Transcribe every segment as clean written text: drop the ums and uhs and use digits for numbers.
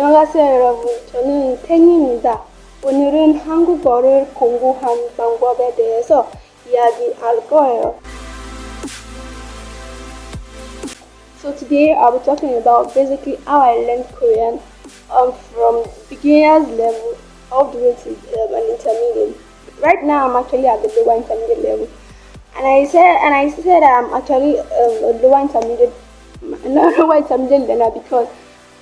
안녕하세요 여러분. 저는 테니입니다. 오늘은 한국어를 공부하는 방법에 대해서 이야기할 거예요. So today I'll be talking about basically how I learned Korean from beginner's level all the way to an intermediate. Right now I'm actually at the lower intermediate level, and I said I'm actually a lower intermediate learner because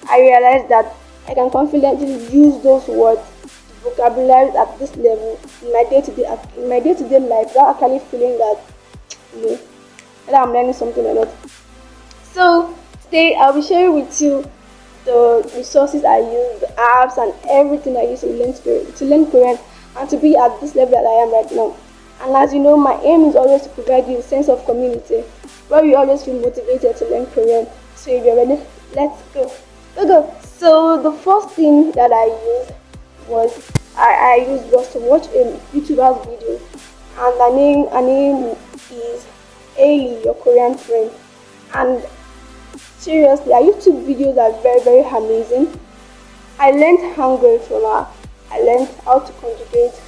I realized that I can confidently use those words, vocabularies at this level in my day-to-day life without actually feeling that whether I'm learning something or not. So today I'll be sharing with you the resources I use, the apps and everything I use to learn Korean and to be at this level that I am right now. And as you know, my aim is always to provide you a sense of community where you always feel motivated to learn Korean. So if you're ready, let's go. So the first thing that I used was to watch a YouTuber's video, and her name is Hailey, your Korean friend. And seriously, her YouTube videos are very, very amazing. I learned Hangul from her. I learned how to conjugate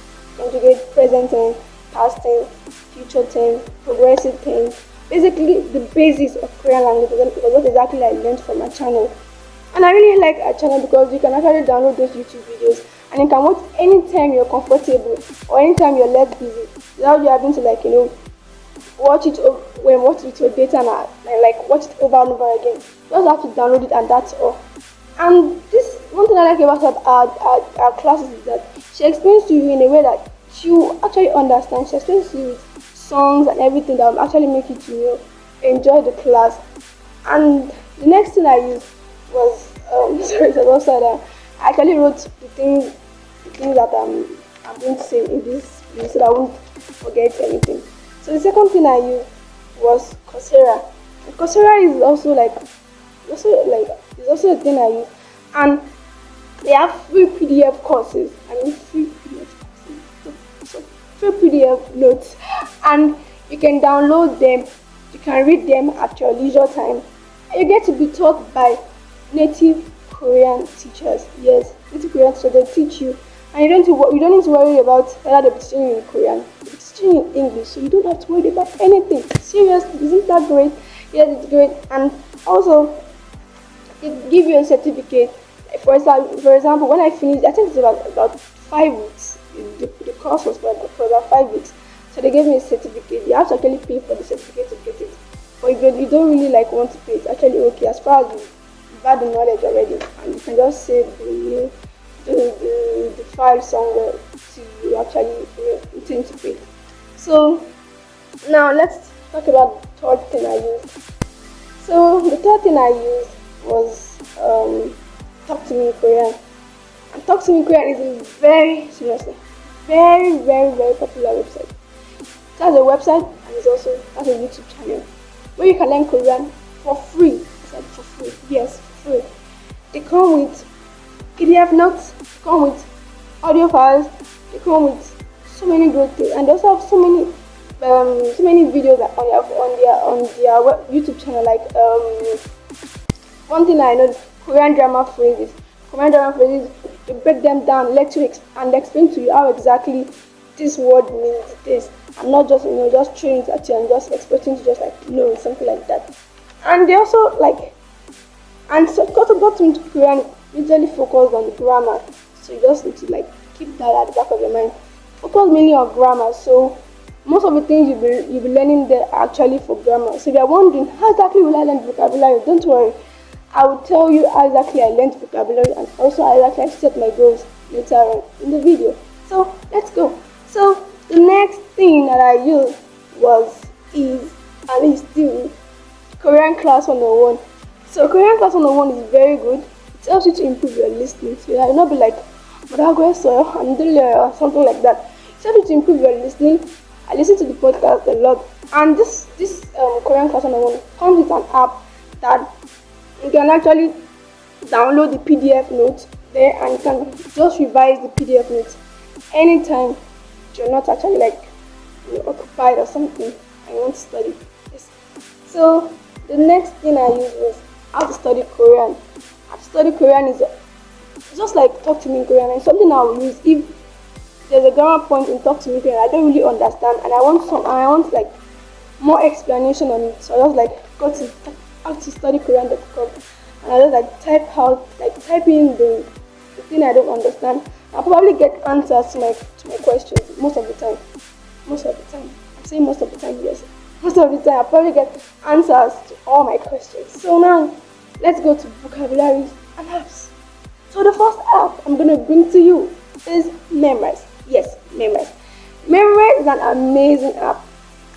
present tense, past tense, future tense, progressive tense. Basically, the basics of Korean language was what exactly I learned from her channel. And I really like her channel because you can actually download those YouTube videos and you can watch anytime you're comfortable or anytime you're less busy without you having to watch it with your data and watch it over and over again. You just have to download it and that's all. And this one thing I like about our classes is that she explains to you in a way that you actually understand. She explains to you with songs and everything that will actually make you to enjoy the class. And the next thing I used was I actually wrote the things that I'm going to say in this video so that I won't forget anything. So the second thing I used was Coursera. And Coursera is also a thing I use, and they have free PDF courses. Free PDF notes, and you can download them. You can read them at your leisure time, and you get to be taught by native Korean teachers. Yes, native Korean teachers. They teach you, and you don't need to worry about whether they're teaching you in Korean. They're teaching you in English, so you don't have to worry about anything. Seriously, isn't that great? Yes, it's great. And also, it gives you a certificate. For example, when I finished, I think it's about 5 weeks. The course was for about 5 weeks. So they gave me a certificate. You have to actually pay for the certificate to get it. But if you don't really want to pay, it's actually okay as far as you've had the knowledge already, and you can just save the file somewhere to you actually intend to pay. So now let's talk about the third thing I used. So the third thing I used was Talk to Me in Korean. And Talk to Me in Korean is a very very, very, very popular website. It has a website and it also has a YouTube channel where you can learn Korean for free. I said for free. Yes, for free. They come with PDF notes, they come with audio files, they come with so many great things, and they also have so many videos on their YouTube channel. One thing I know is Korean drama phrases. They break them down, let you and explain to you how exactly this word means this, and not just just throwing it at you and just expecting to just something like that. And they also got into Korean usually focused on grammar, so you just need to keep that at the back of your mind. Focus mainly on grammar, so most of the things you'll be learning there are actually for grammar. So if you're wondering how exactly will I learn vocabulary, don't worry. I will tell you how exactly I learned vocabulary and also how exactly I set my goals later on in the video. So let's go. So the next thing that I used is still Korean Class 101. So Korean Class 101 is very good. It helps you to improve your listening. So you'll not be like, or something like that. It helps you to improve your listening. I listen to the podcast a lot. And this Korean Class 101 comes with an app that you can actually download the PDF notes there, and you can just revise the PDF notes anytime you're not actually occupied or something and you want to study. Yes. So the next thing I used was how to study Korean. How to study Korean is It's just like talk to me in Korean, and something I will use if there's a grammar point in talk to me in Korean I don't really understand, and I want like more explanation on it. So I just like go to how to study Korean.com, and I just like type in the thing I don't understand. I'll probably get answers to my questions most of the time. Most of the time. I'm saying most of the time, yes. Most of the time I'll probably get answers to all my questions. So now let's go to vocabularies and apps. So the first app I'm gonna bring to you is Memrise. Yes, Memrise. Memrise is an amazing app,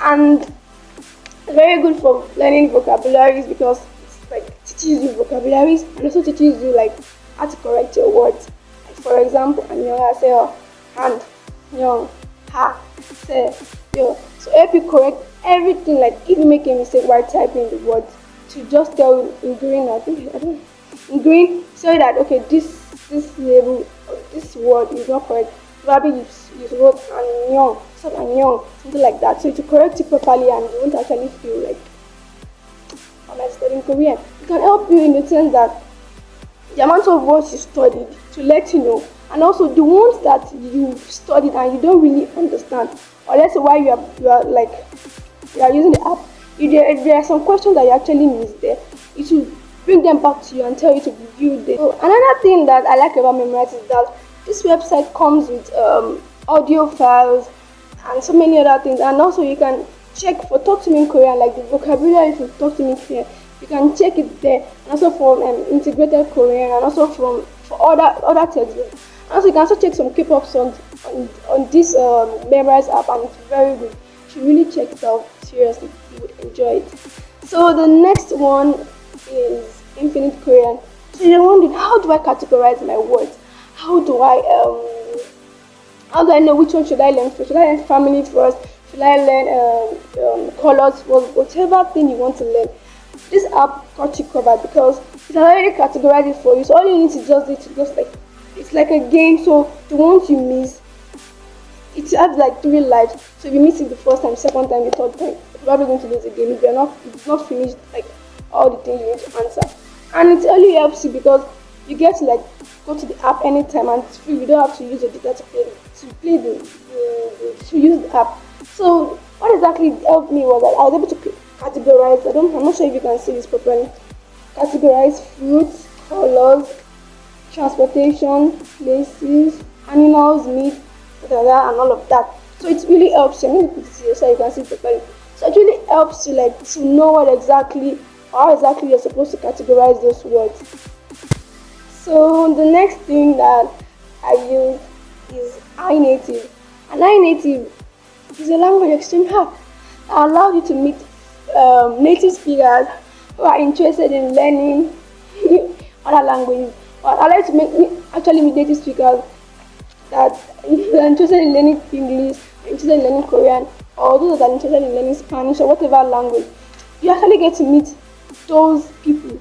and it's very good for learning vocabularies because it's like teaches you vocabularies and also teaches you like how to correct your words. Like for example, 안녕하세요, hand, young, ha, se, yo. So help you correct everything. Like if you make a mistake while typing the words, to just tell in green, in green, say that okay, this label, this word is not correct. Probably you wrote 안녕, 안녕, something like that. So to correct it properly and you won't actually feel like am I studying Korean. It can help you in the sense that the amount of words you studied to let you know, and also the ones that you've studied and you don't really understand, or let's say while you are using the app, if there are some questions that you actually missed there, it will bring them back to you and tell you to review them. So another thing that I like about Memrise is that this website comes with audio files and so many other things, and also you can check for talk to me in Korean, like the vocabulary for talk to me in Korean. You can check it there, and also from integrated Korean, and also for other textbooks. And also you can also check some K-pop songs on this Memrise app, and it's very good. You should really check it out. Seriously, you would enjoy it. So the next one is Infinite Korean. So you're wondering, how do I categorize my words? How do I know which one should I learn first? Should I learn family first? Should I learn colors first? Whatever thing you want to learn, this app got you covered because it's already categorized it for you. So all you need to just like it's like a game. So the ones you miss, it has like 3 lives. So if you miss it the first time, second time, the third time, you're probably going to lose again if it's not finished like all the things you need to answer. And it only helps you because you get to like go to the app anytime and it's free. You don't have to use your data to use the app. So what exactly helped me was that I was able to categorize. I'm not sure if you can see this properly. Categorize fruits, colors, transportation, places, animals, meat, and all of that. So it really helps you. I'm going to put it here so you can see it properly. So it really helps you like to know how exactly you're supposed to categorize those words. So the next thing that I use is iNative. And iNative is a language exchange app that allows you to meet native speakers who are interested in learning other languages, or allow you to actually meet native speakers that are interested in learning English, interested in learning Korean, or those that are interested in learning Spanish or whatever language. You actually get to meet those people,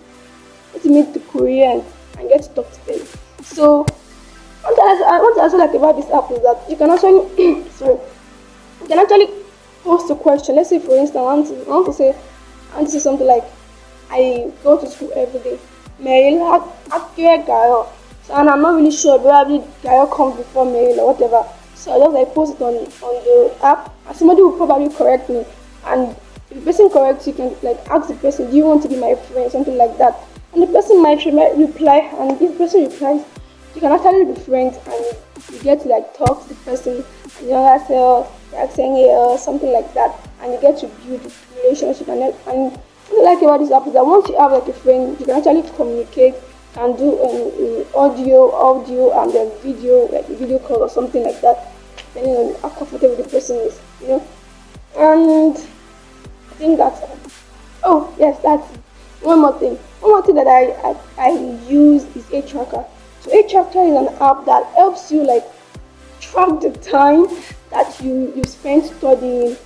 get to meet the Koreans and get to talk to them. So what I want to also like about this app is that you can actually post a question. Let's say for instance I want to say something like, I go to school every day. Mail gayo. So and I'm not really sure probably gayo comes before mail or whatever. So I just like post it on the app, and somebody will probably correct me. And if the person corrects, you can like ask the person, do you want to be my friend, something like that. And the person might reply, and if the person replies, you can actually be friends and you get to like talk to the person, 안녕하세요, Teni, something like that, and you get to build a relationship. And what I like about this app is that once you have like a friend, you can actually communicate and do audio and then video, like a video call or something like that, depending on how comfortable the person is, And I think that's it. Oh yes, that's it. One more thing that I use is ATracker. So ATracker is an app that helps you like track the time that you spend studying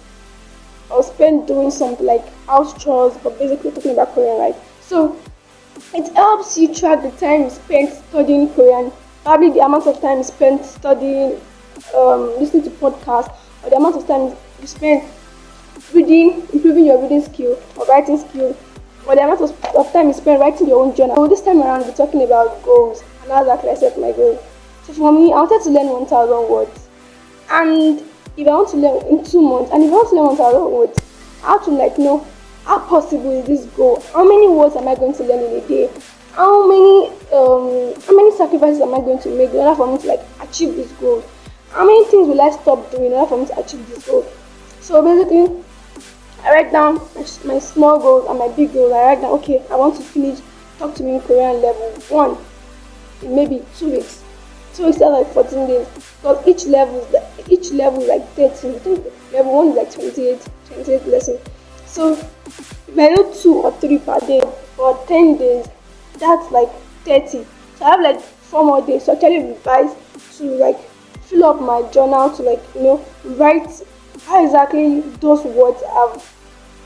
or spend doing something like house chores, but basically talking about Korean, right? So it helps you track the time you spent studying Korean, probably the amount of time you spent studying, listening to podcasts, or the amount of time you spent reading, improving your reading skill or writing skill, or the amount of time you spend writing your own journal. So this time around we're talking about goals and Now that I set my goal. So for me, I wanted to learn 1,000 words. And if I want to learn in 2 months, and if I want to learn 1,000 words, I have to know how possible is this goal? How many words am I going to learn in a day? How many sacrifices am I going to make in order for me to achieve this goal? How many things will I stop doing in order for me to achieve this goal? So basically, I write down my small goals and my big goals. I write down, okay, I want to finish Talk to Me in Korean level 1 in maybe 2 weeks. 2 weeks are 14 days. Because each level is 13. I think level 1 is 28 lessons. So if I do 2 or 3 per day for 10 days, that's 30. So I have 4 more days to actually revise, to fill up my journal, to write how exactly those words have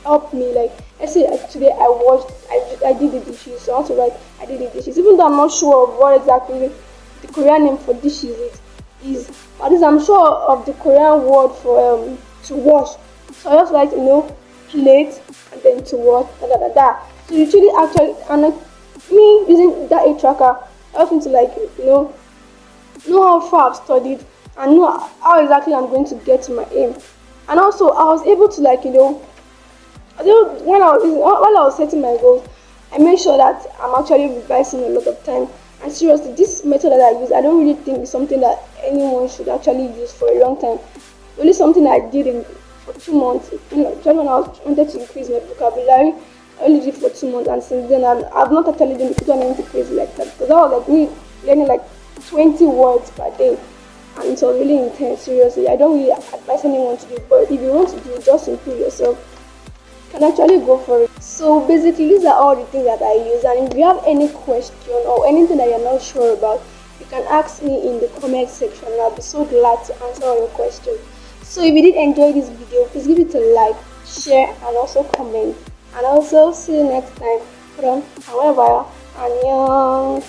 helped me. Let's say today I did the dishes, so I want to write I did the dishes, even though I'm not sure of what exactly the Korean name for dishes is, but at least I'm sure of the Korean word for to wash. So I just write plate and then to wash So usually actually, and me using that ATracker helps me to know how far I've studied and know how exactly I'm going to get to my aim. And also I was able to while I was setting my goals, I made sure that I'm actually revising a lot of time. And seriously, this method that I use, I don't really think is something that anyone should actually use for a long time. Only something I did for 2 months. When I wanted to increase my vocabulary, I only did it for 2 months, and since then I've not actually done anything crazy like that, because that was me learning 20 words per day, and it was really intense. Seriously, I don't really advise anyone to do it, but if you want to do it, just improve yourself, you can actually go for it. So basically, these are all the things that I use, and if you have any question or anything that you're not sure about, you can ask me in the comment section, and I'll be so glad to answer all your questions. So if you did enjoy this video, please give it a like, share, and also comment. And also see you next time. From however, 안녕.